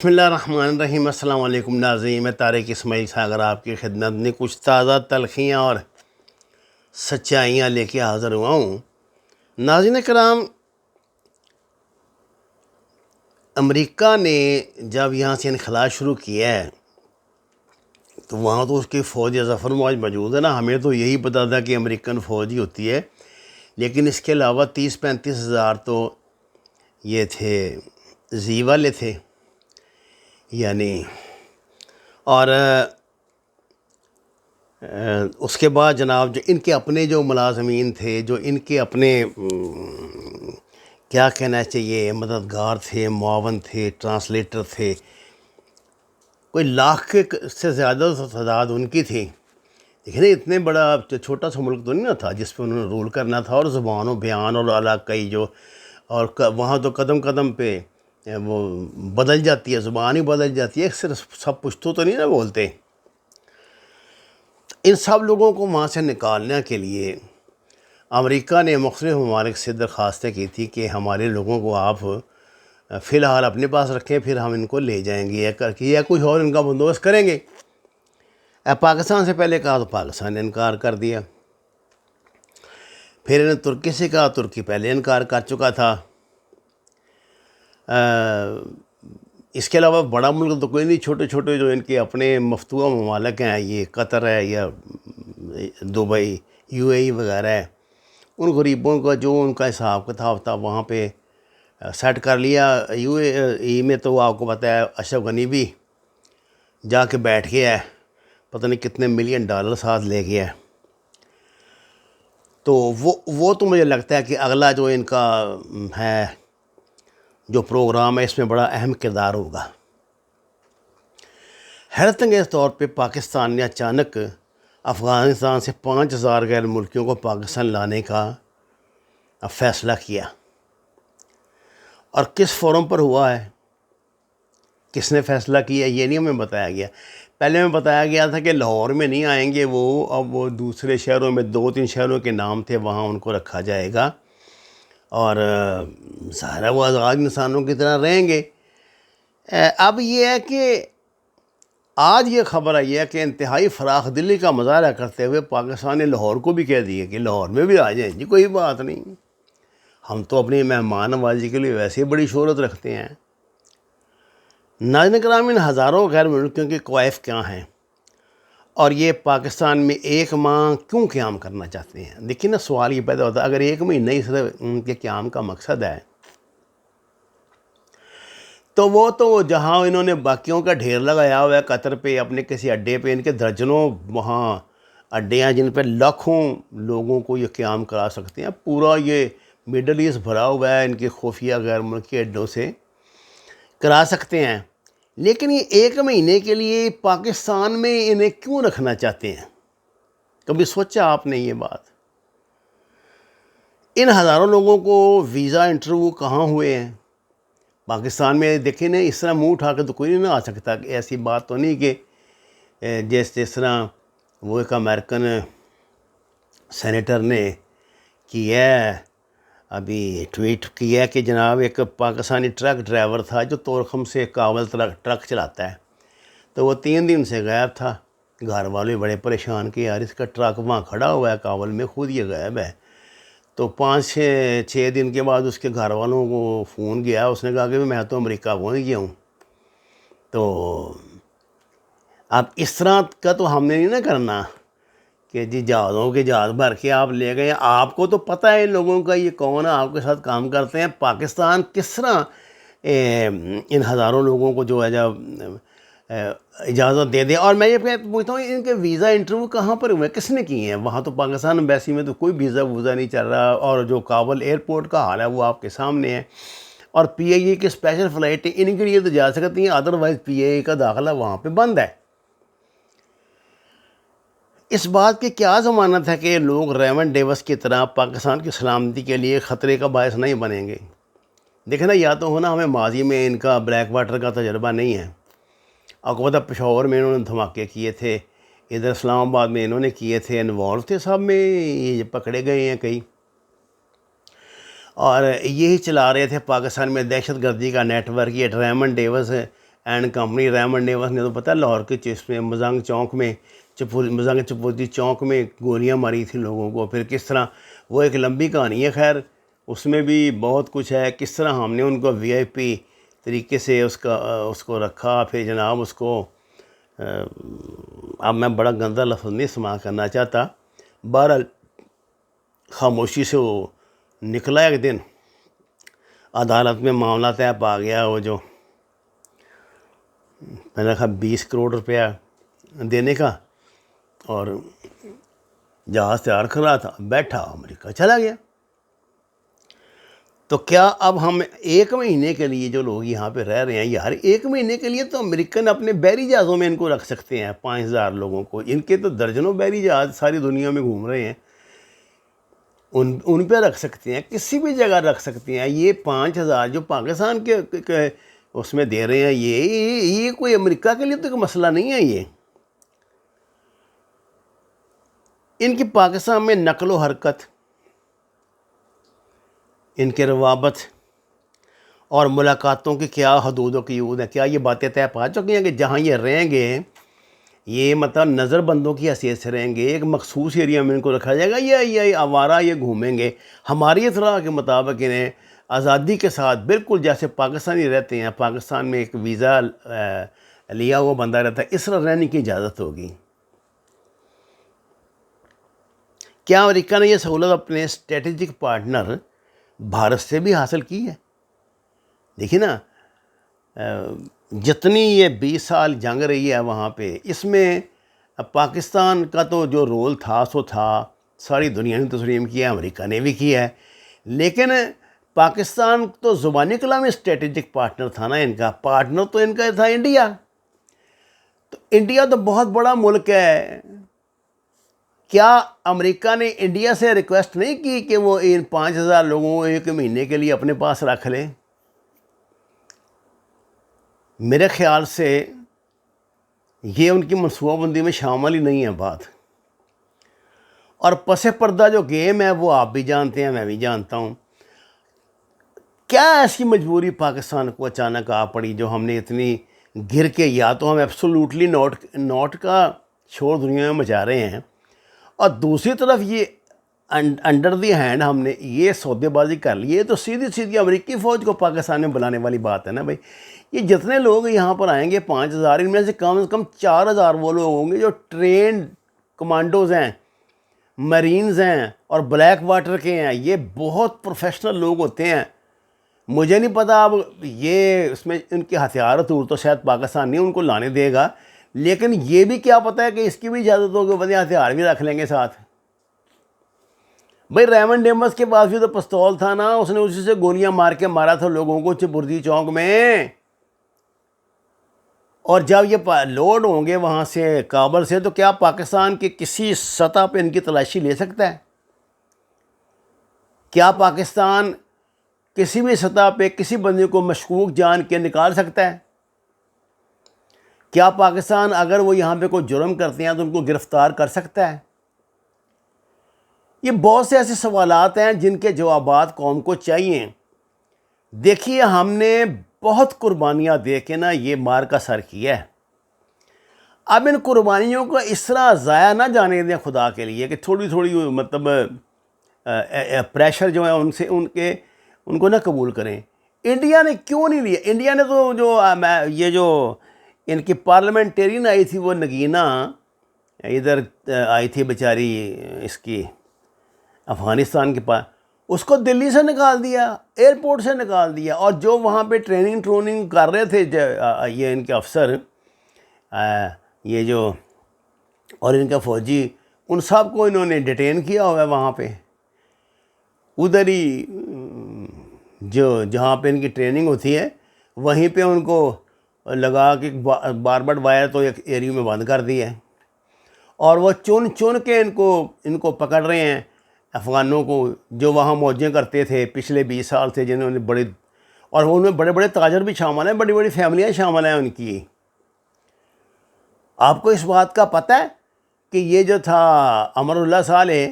بسم اللہ الرحمن الرحیم۔ السلام علیکم ناظرین، میں طارق اسماعیل ساگر آپ کی خدمت میں کچھ تازہ تلخیاں اور سچائیاں لے کے حاضر ہوا ہوں۔ ناظرین کرام، امریکہ نے جب یہاں سے انخلا شروع کیا ہے تو وہاں تو اس کی فوج ظفر موج موجود ہے نا۔ ہمیں تو یہی پتا تھا کہ امریکن فوج ہی ہوتی ہے، لیکن اس کے علاوہ 30-35 ہزار تو یہ تھے زی والے تھے، یعنی اور اس کے بعد جناب جو ان کے اپنے جو ملازمین تھے، جو ان کے اپنے کیا کہنا چاہیے مددگار تھے، معاون تھے، ٹرانسلیٹر تھے، کوئی لاکھ سے زیادہ تعداد ان کی تھی۔ دیکھیں نا، اتنے بڑا چھوٹا سا ملک تو نہیں نا تھا جس پہ انہوں نے رول کرنا تھا، اور زبان و بیان اور علاقائی جو، اور وہاں تو قدم قدم پہ وہ بدل جاتی ہے، زبان ہی بدل جاتی ہے، صرف سب پشتو تو نہیں نا بولتے۔ ان سب لوگوں کو وہاں سے نکالنے کے لیے امریکہ نے مختلف ممالک سے درخواستیں کی تھی کہ ہمارے لوگوں کو آپ فی الحال اپنے پاس رکھیں، پھر ہم ان کو لے جائیں گے یا کچھ اور ان کا بندوبست کریں گے۔ پاکستان سے پہلے کہا تو پاکستان نے انکار کر دیا، پھر انہیں ترکی سے کہا، ترکی پہلے انکار کر چکا تھا۔ اس کے علاوہ بڑا ملک تو کوئی نہیں، چھوٹے چھوٹے جو ان کے اپنے مفتوحہ ممالک ہیں، یہ قطر ہے یا دبئی، یو اے ای وغیرہ ہے، ان غریبوں کا جو ان کا حساب کتاب تھا وہاں پہ سیٹ کر لیا۔ یو اے ای میں تو آپ کو پتہ ہے اشرف غنی بھی جا کے بیٹھ گیا ہے، پتہ نہیں کتنے ملین ڈالر ساتھ لے گیا ہے۔ تو وہ تو مجھے لگتا ہے کہ اگلا جو ان کا ہے جو پروگرام ہے، اس میں بڑا اہم کردار ہوگا۔ حیرت انگیز طور پہ پاکستان نے اچانک افغانستان سے 5000 غیر ملکیوں کو پاکستان لانے کا فیصلہ کیا، اور کس فورم پر ہوا ہے، کس نے فیصلہ کیا، یہ نہیں ہمیں بتایا گیا۔ پہلے ہمیں بتایا گیا تھا کہ لاہور میں نہیں آئیں گے وہ، اب وہ دوسرے شہروں میں 2-3 شہروں کے نام تھے، وہاں ان کو رکھا جائے گا، اور ظاہر ہے وہ آزاد انسانوں کی طرح رہیں گے۔ اب یہ ہے کہ آج یہ خبر آئی ہے کہ انتہائی فراخ دلی کا مظاہرہ کرتے ہوئے پاکستان نے لاہور کو بھی کہہ دیا کہ لاہور میں بھی آ جائیں جی، کوئی بات نہیں، ہم تو اپنی مہمان نوازی کے لیے ویسے ہی بڑی شہرت رکھتے ہیں۔ ناظرین کرام، ان ہزاروں غیر ملکیوں کے کوائف کیا ہیں، اور یہ پاکستان میں ایک ماہ کیوں قیام کرنا چاہتے ہیں؟ دیکھیں نا، سوال یہ پیدا ہوتا ہے، اگر ایک مہینہ ہی صرف ان کے قیام کا مقصد ہے تو وہ تو جہاں انہوں نے باقیوں کا ڈھیر لگایا ہوا ہے قطر پہ، اپنے کسی اڈے پہ، ان کے درجنوں وہاں اڈے ہیں جن پہ لاکھوں لوگوں کو یہ قیام کرا سکتے ہیں، پورا یہ مڈل ایسٹ بھرا ہوا ہے ان کے خفیہ غیر ملکی اڈوں سے کرا سکتے ہیں، لیکن یہ ایک مہینے کے لیے پاکستان میں انہیں کیوں رکھنا چاہتے ہیں؟ کبھی سوچا آپ نے یہ بات؟ ان ہزاروں لوگوں کو ویزا انٹرویو کہاں ہوئے ہیں پاکستان میں؟ دیکھیں نا، اس طرح منہ اٹھا کے تو کوئی نہیں آ سکتا کہ ایسی بات تو نہیں کہ جس طرح وہ ایک امریکن سینیٹر نے کیا ہے، ابھی ٹویٹ کیا کہ جناب ایک پاکستانی ٹرک ڈرائیور تھا جو طورخم سے کابل ٹرک چلاتا ہے، تو وہ 3 دن سے غائب تھا۔ گھر والے بڑے پریشان کہ یار اس کا ٹرک وہاں کھڑا ہوا ہے کابل میں، خود یہ غائب ہے۔ تو 5-6 دن کے بعد اس کے گھر والوں کو فون گیا، اس نے کہا کہ میں تو امریکہ پہنچ گیا ہوں۔ تو اب اس طرح کا تو ہم نے نہیں نہ کرنا کہ جی جہازوں کے جہاز بھر کے آپ لے گئے۔ آپ کو تو پتہ ہے ان لوگوں کا یہ کون ہے، آپ کے ساتھ کام کرتے ہیں۔ پاکستان کس طرح ان ہزاروں لوگوں کو جو ہے جب اجازت دے دے؟ اور میں یہ پوچھتا ہوں، ان کے ویزا انٹرویو کہاں پر ہوئے، کس نے کیے ہیں؟ وہاں تو پاکستان ایمبیسی میں تو کوئی ویزا نہیں چل رہا، اور جو کابل ایئرپورٹ کا حال ہے وہ آپ کے سامنے ہے، اور پی آئی اے کی اسپیشل فلائٹیں ان کے لیے تو جا سکتی ہیں، ادروائز پی آئی اے کا داخلہ وہاں پہ بند ہے۔ اس بات کی کیا ضمانت ہے کہ لوگ ریمن ڈیوس کی طرح پاکستان کی سلامتی کے لیے خطرے کا باعث نہیں بنیں گے؟ دیکھیں نا، یا تو ہونا ہمیں ماضی میں ان کا بلیک واٹر کا تجربہ نہیں ہے۔ آپ کو پتہ پشاور میں انہوں نے دھماکے کیے تھے، ادھر اسلام آباد میں انہوں نے کیے تھے، انوالو تھے سب میں، یہ پکڑے گئے ہیں کئی، اور یہی چلا رہے تھے پاکستان میں دہشت گردی کا نیٹ ورک، یہ Raymond Davis and company Raymond نیوس نے تو پتہ لاہور کے اس میں مزنگ چوک میں مزنگ چپوتی چوک میں گولیاں ماری تھیں لوگوں کو. پھر کس طرح وہ ایک لمبی کہانی ہے، خیر اس میں بھی بہت کچھ ہے. کس طرح ہم نے ان کو وی آئی پی طریقے سے اس کو رکھا. پھر جناب اس کو اب میں بڑا گندہ لفظ نہیں استعمال کرنا چاہتا، بہرحال خاموشی سے وہ نکلا. ایک دن عدالت میں معاملہ طے پا گیا، وہ جو میں نے کہا 20 کروڑ روپیہ دینے کا، اور جہاز تیار کر رہا تھا، بیٹھا امریکہ چلا گیا. تو کیا اب ہم 1 مہینے کے لیے جو لوگ یہاں پہ رہ رہے ہیں، یار 1 مہینے کے لیے تو امریکن اپنے بحری جہازوں میں ان کو رکھ سکتے ہیں. 5000 لوگوں کو، ان کے تو درجنوں بحری جہاز ساری دنیا میں گھوم رہے ہیں، ان پہ رکھ سکتے ہیں، کسی بھی جگہ رکھ سکتے ہیں. یہ 5000 جو پاکستان کے اس میں دے رہے ہیں، یہ کوئی امریکہ کے لیے تو کوئی مسئلہ نہیں ہے. یہ ان کی پاکستان میں نقل و حرکت، ان کے روابط اور ملاقاتوں کی کیا حدود و قیود ہیں؟ کیا یہ باتیں طے پا چکی ہیں کہ جہاں یہ رہیں گے یہ مطلب نظر بندوں کی حیثیت سے رہیں گے، ایک مخصوص ایریا میں ان کو رکھا جائے گا، یہ آوارہ یہ گھومیں گے ہماری اطلاع کے مطابق؟ انہیں آزادی کے ساتھ بالکل جیسے پاکستانی رہتے ہیں، پاکستان میں ایک ویزا لیا ہوا بندہ رہتا ہے، اس طرح رہنے کی اجازت ہوگی. کیا امریکہ نے یہ سہولت اپنے اسٹریٹجک پارٹنر بھارت سے بھی حاصل کی ہے؟ دیکھیے نا، جتنی یہ 20 سال جنگ رہی ہے وہاں پہ، اس میں پاکستان کا تو جو رول تھا سو تھا، ساری دنیا نے تسلیم کیا، امریکہ نے بھی کیا ہے. لیکن پاکستان تو زبانی کلام میں اسٹریٹجک پارٹنر تھا نا، ان کا پارٹنر تو ان کا تھا انڈیا. تو انڈیا تو بہت بڑا ملک ہے. کیا امریکہ نے انڈیا سے ریکویسٹ نہیں کی کہ وہ ان 5000 لوگوں کو 1 مہینے کے لیے اپنے پاس رکھ لیں؟ میرے خیال سے یہ ان کی منصوبہ بندی میں شامل ہی نہیں ہے بات. اور پس پردہ جو گیم ہے وہ آپ بھی جانتے ہیں، میں بھی جانتا ہوں. کیا ایسی مجبوری پاکستان کو اچانک آ پڑی جو ہم نے اتنی گر کے، یا تو ہم ایبسولوٹلی نوٹ کا شور دنیا میں مچا رہے ہیں، اور دوسری طرف یہ انڈر دی ہینڈ ہم نے یہ سودے بازی کر لی ہے. تو سیدھی امریکی فوج کو پاکستان میں بلانے والی بات ہے نا بھائی. یہ جتنے لوگ یہاں پر آئیں گے 5000، ان میں سے کم 4000 وہ لوگ ہوں گے جو ٹرینڈ کمانڈوز ہیں، مرینز ہیں اور بلیک واٹر کے ہیں. یہ بہت پروفیشنل لوگ ہوتے ہیں. مجھے نہیں پتا اب یہ اس میں ان کے ہتھیار تو شاید پاکستان نہیں ان کو لانے دے گا، لیکن یہ بھی کیا پتہ ہے کہ اس کی بھی اجازت ہوگی، بندے ہتھیار بھی رکھ لیں گے ساتھ. بھائی ریمنڈ نیوس کے پاس بھی تو پستول تھا نا، اس نے اسی سے گولیاں مار کے مارا تھا لوگوں کو چپردی چوک میں. اور جب یہ لوڈ ہوں گے وہاں سے کابل سے، تو کیا پاکستان کی کسی سطح پہ ان کی تلاشی لے سکتا ہے؟ کیا پاکستان کسی بھی سطح پہ کسی بندے کو مشکوک جان کے نکال سکتا ہے؟ کیا پاکستان اگر وہ یہاں پہ کوئی جرم کرتے ہیں تو ان کو گرفتار کر سکتا ہے؟ یہ بہت سے ایسے سوالات ہیں جن کے جوابات قوم کو چاہیے. دیکھیے ہم نے بہت قربانیاں دے کے نا یہ مار کا سر کیا ہے. اب ان قربانیوں کو اس طرح ضائع نہ جانے دیں خدا کے لیے کہ تھوڑی مطلب پریشر جو ہے ان کو نہ قبول کریں. انڈیا نے کیوں نہیں لیا؟ انڈیا نے تو یہ جو ان کی پارلیمنٹرین آئی تھی وہ نگینہ ادھر آئی تھی بیچاری اس کی افغانستان کے پاس، اس کو دلی سے نکال دیا، ایئرپورٹ سے نکال دیا. اور جو وہاں پہ ٹریننگ کر رہے تھے یہ ان کے افسر، یہ جو اور ان کا فوجی، ان سب کو انہوں نے ڈیٹین کیا ہوا ہے وہاں پہ. ادھر ہی جہاں پہ ان کی ٹریننگ ہوتی ہے وہیں پہ ان کو لگا کہ باربڈ وائر تو ایک ایریے میں بند کر دی ہے، اور وہ چن کے ان کو پکڑ رہے ہیں افغانوں کو جو وہاں موجیں کرتے تھے پچھلے 20 سال سے، جنہوں نے اور ان میں بڑے بڑے تاجر بھی شامل ہیں، بڑی بڑی فیملیاں شامل ہیں ان کی. آپ کو اس بات کا پتہ ہے کہ یہ جو تھا امر اللہ صالح،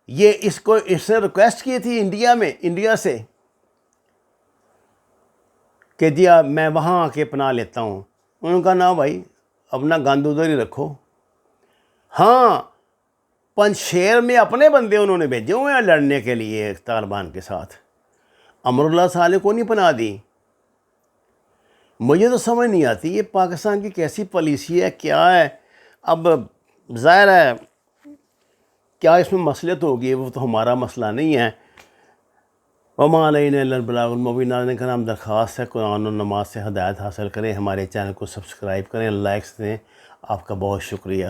یہ اس نے ریکویسٹ کی تھی انڈیا سے کہ جی میں وہاں آ کے پناہ لیتا ہوں. انہوں نے کہا نا بھائی اپنا گند ادھر ہی رکھو. ہاں پنجشیر میں اپنے بندے انہوں نے بھیجے ہوئے ہیں لڑنے کے لیے طالبان کے ساتھ. امراللہ صالح کو نہیں پناہ دی. مجھے تو سمجھ نہیں آتی یہ پاکستان کی کیسی پالیسی ہے, کیا ہے. اب ظاہر ہے کیا اس میں مصلحت ہوگی, وہ تو ہمارا مسئلہ نہیں ہے. وما علینا الا البلاغ المبین. ناظرین کرام درخواست ہے قرآن و نماز سے ہدایت حاصل کریں, ہمارے چینل کو سبسکرائب کریں, لائکس دیں. آپ کا بہت شکریہ.